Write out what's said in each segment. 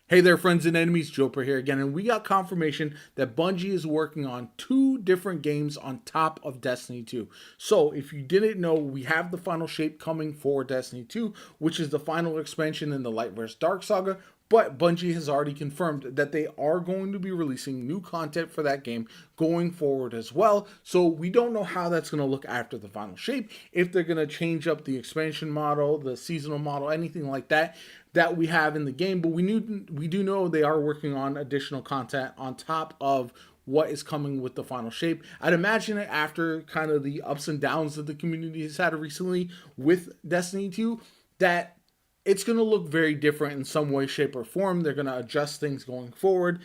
Hey there, friends and enemies, Joper here again, and we got confirmation that Bungie is working on two different games on top of Destiny 2. So, if you didn't know, we have the final shape coming for Destiny 2, which is the final expansion in the Light vs. Dark saga, but Bungie has already confirmed that they are going to be releasing new content for that game going forward as well. So we don't know how that's going to look after the final shape, if they're going to change up the expansion model, the seasonal model, anything like that we have in the game. But we do know they are working on additional content on top of what is coming with the final shape. I'd imagine it after kind of the ups and downs that the community has had recently with Destiny 2, that it's going to look very different in some way, shape, or form. They're going to adjust things going forward.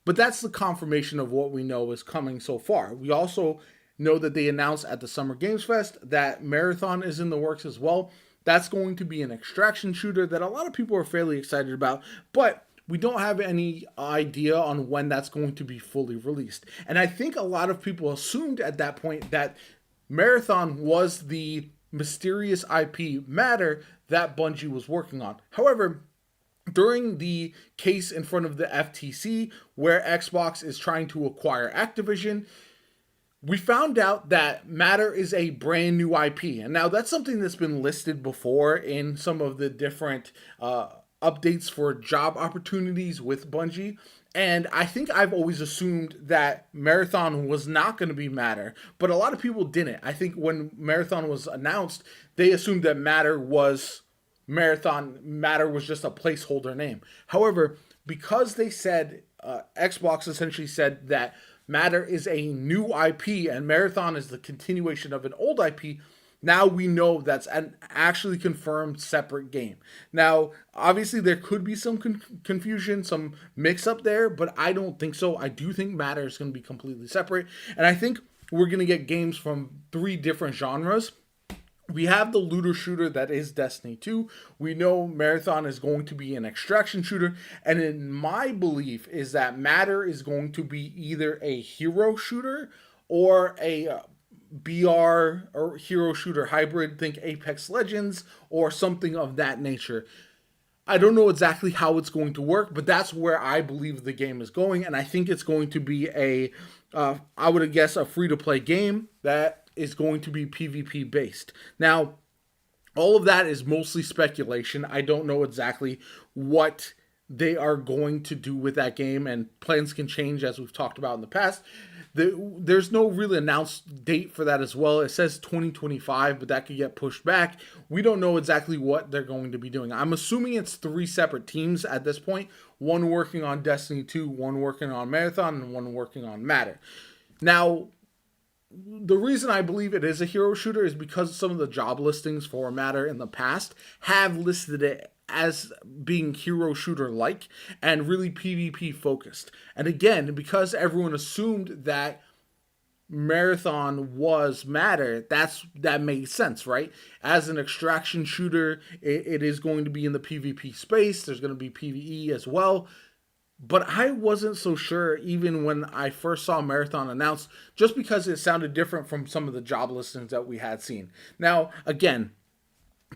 But that's the confirmation of what we know is coming so far. We also know that they announced at the Summer Games Fest that Marathon is in the works as well. That's going to be an extraction shooter that a lot of people are fairly excited about, but we don't have any idea on when that's going to be fully released. And I think a lot of people assumed at that point that Marathon was the mysterious IP matter that Bungie was working on. However, during the case in front of the FTC, where Xbox is trying to acquire Activision, we found out that Matter is a brand new IP. And now that's something that's been listed before in some of the different updates for job opportunities with Bungie. And I think I've always assumed that Marathon was not going to be Matter, but a lot of people didn't. I think when Marathon was announced, they assumed that Matter was Marathon. Matter was just a placeholder name. However, because they said, Xbox essentially said that Matter is a new IP and Marathon is the continuation of an old IP, now we know that's an actually confirmed separate game. Now, obviously, there could be some confusion, some mix up there, but I don't think so. I do think Matter is going to be completely separate. And I think we're going to get games from three different genres. We have the looter shooter that is Destiny 2. We know Marathon is going to be an extraction shooter. And in my belief is that Matter is going to be either a hero shooter or a BR or hero shooter hybrid. Think Apex Legends or something of that nature. I don't know exactly how it's going to work, but that's where I believe the game is going. And I think it's going to be I would guess, a free-to-play game that is going to be PvP based. Now, all of that is mostly speculation. I don't know exactly what they are going to do with that game, and plans can change as we've talked about in the past. There's no really announced date for that as well. It says 2025, but that could get pushed back. We don't know exactly what they're going to be doing. I'm assuming it's three separate teams at this point, one working on Destiny 2, one working on Marathon, and one working on Matter. Now, the reason I believe it is a hero shooter is because some of the job listings for Matter in the past have listed it as being hero shooter like and really PvP focused. And again, because everyone assumed that Marathon was Matter, that made sense, right? As an extraction shooter, it is going to be in the PvP space. There's going to be PvE as well. But I wasn't so sure even when I first saw Marathon announced, just because it sounded different from some of the job listings that we had seen. Now, again,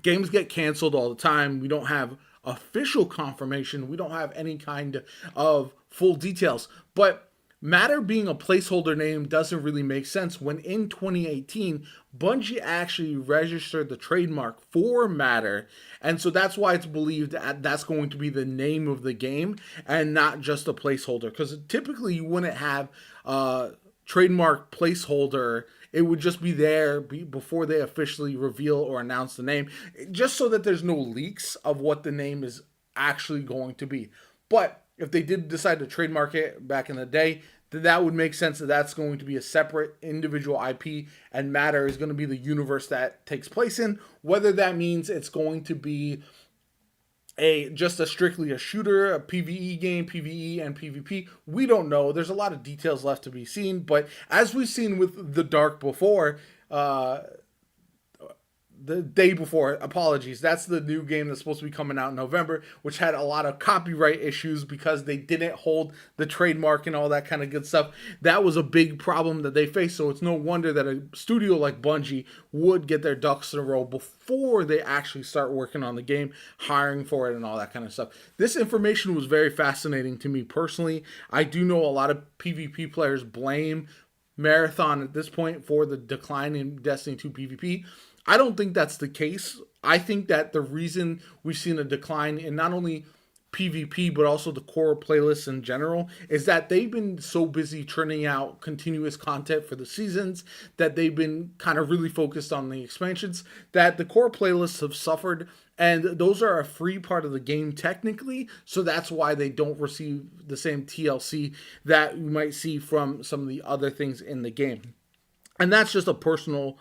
games get canceled all the time. We don't have official confirmation. We don't have any kind of full details. But Matter being a placeholder name doesn't really make sense when in 2018, Bungie actually registered the trademark for Matter. And so that's why it's believed that that's going to be the name of the game and not just a placeholder. Because typically you wouldn't have a trademark placeholder. It would just be there before they officially reveal or announce the name, just so that there's no leaks of what the name is actually going to be. But if they did decide to trademark it back in the day, then that would make sense that that's going to be a separate individual IP, and Matter is going to be the universe that takes place in. Whether that means it's going to be just a strictly a shooter, a PvE game, PvE and PvP, we don't know. There's a lot of details left to be seen, but as we've seen with The Dark before, the day before, apologies, that's the new game that's supposed to be coming out in November, which had a lot of copyright issues because they didn't hold the trademark and all that kind of good stuff. That was a big problem that they faced, so it's no wonder that a studio like Bungie would get their ducks in a row before they actually start working on the game, hiring for it and all that kind of stuff. This information was very fascinating to me personally. I do know a lot of PvP players blame Marathon at this point for the decline in Destiny 2 PvP. I don't think that's the case. I think that the reason we've seen a decline in not only PvP but also the core playlists in general is that they've been so busy churning out continuous content for the seasons that they've been kind of really focused on the expansions, that the core playlists have suffered, and those are a free part of the game technically, so that's why they don't receive the same TLC that you might see from some of the other things in the game. And that's just a personal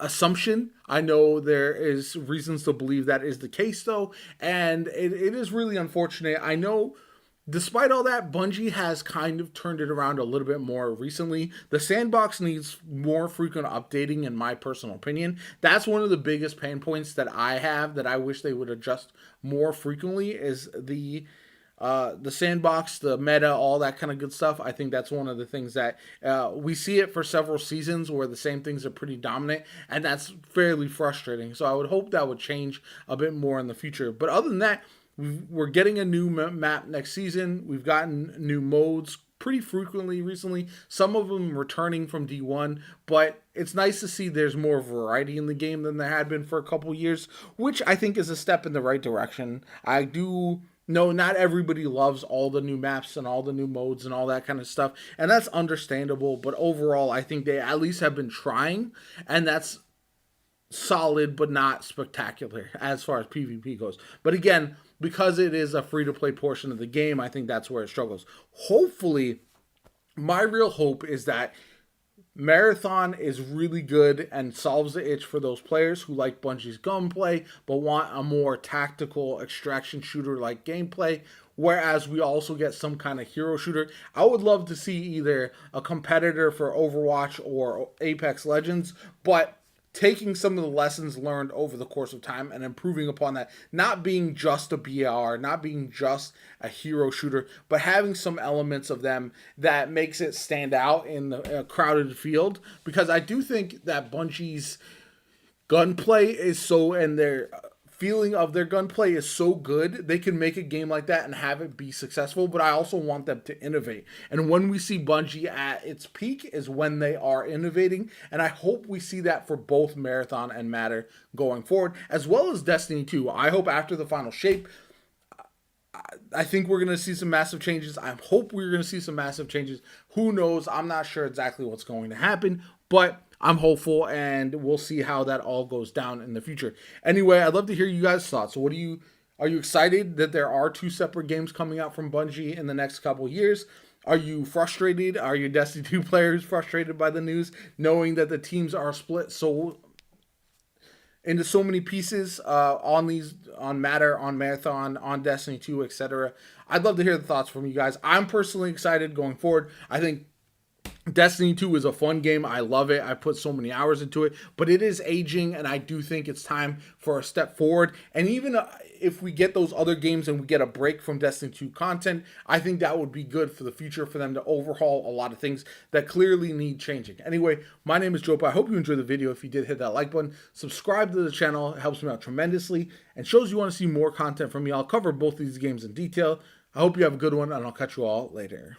assumption. I know there is reasons to believe that is the case though, and it is really unfortunate. I know despite all that, Bungie has kind of turned it around a little bit more recently. The sandbox needs more frequent updating, in my personal opinion. That's one of the biggest pain points that I have that I wish they would adjust more frequently is the sandbox, the meta, all that kind of good stuff. I think that's one of the things that we see it for several seasons where the same things are pretty dominant, and that's fairly frustrating. So I would hope that would change a bit more in the future. But other than that, we're getting a new map next season. We've gotten new modes pretty frequently recently, some of them returning from D1, but it's nice to see there's more variety in the game than there had been for a couple years, which I think is a step in the right direction. I do know not everybody loves all the new maps and all the new modes and all that kind of stuff, and that's understandable, but overall I think they at least have been trying, and that's solid but not spectacular as far as PvP goes. But again, because it is a free-to-play portion of the game, I think that's where it struggles. Hopefully, my real hope is that Marathon is really good and solves the itch for those players who like Bungie's gunplay but want a more tactical extraction shooter-like gameplay, whereas we also get some kind of hero shooter. I would love to see either a competitor for Overwatch or Apex Legends, but taking some of the lessons learned over the course of time and improving upon that, not being just a BR, not being just a hero shooter, but having some elements of them that makes it stand out in the crowded field. Because I do think that Bungie's gunplay is so, and their feeling of their gunplay is so good, they can make a game like that and have it be successful, but I also want them to innovate. And when we see Bungie at its peak is when they are innovating, and I hope we see that for both Marathon and Matter going forward, as well as Destiny 2. I hope after the final shape, I think we're going to see some massive changes. I hope we're going to see some massive changes. Who knows? I'm not sure exactly what's going to happen, but I'm hopeful, and we'll see how that all goes down in the future. Anyway, I'd love to hear you guys' thoughts. Are you excited that there are two separate games coming out from Bungie in the next couple years? Are you frustrated? Are your Destiny 2 players frustrated by the news, knowing that the teams are split into so many pieces on Matter, on Marathon, on Destiny 2, etc.? I'd love to hear the thoughts from you guys. I'm personally excited going forward. I think Destiny 2 is a fun game. I love it. I put so many hours into it, but it is aging, and I do think it's time for a step forward. And even if we get those other games and we get a break from Destiny 2 content, I think that would be good for the future for them to overhaul a lot of things that clearly need changing. Anyway, my name is JoPa. I hope you enjoyed the video. If you did, hit that like button. Subscribe to the channel. It helps me out tremendously and shows you want to see more content from me. I'll cover both these games in detail. I hope you have a good one, and I'll catch you all later.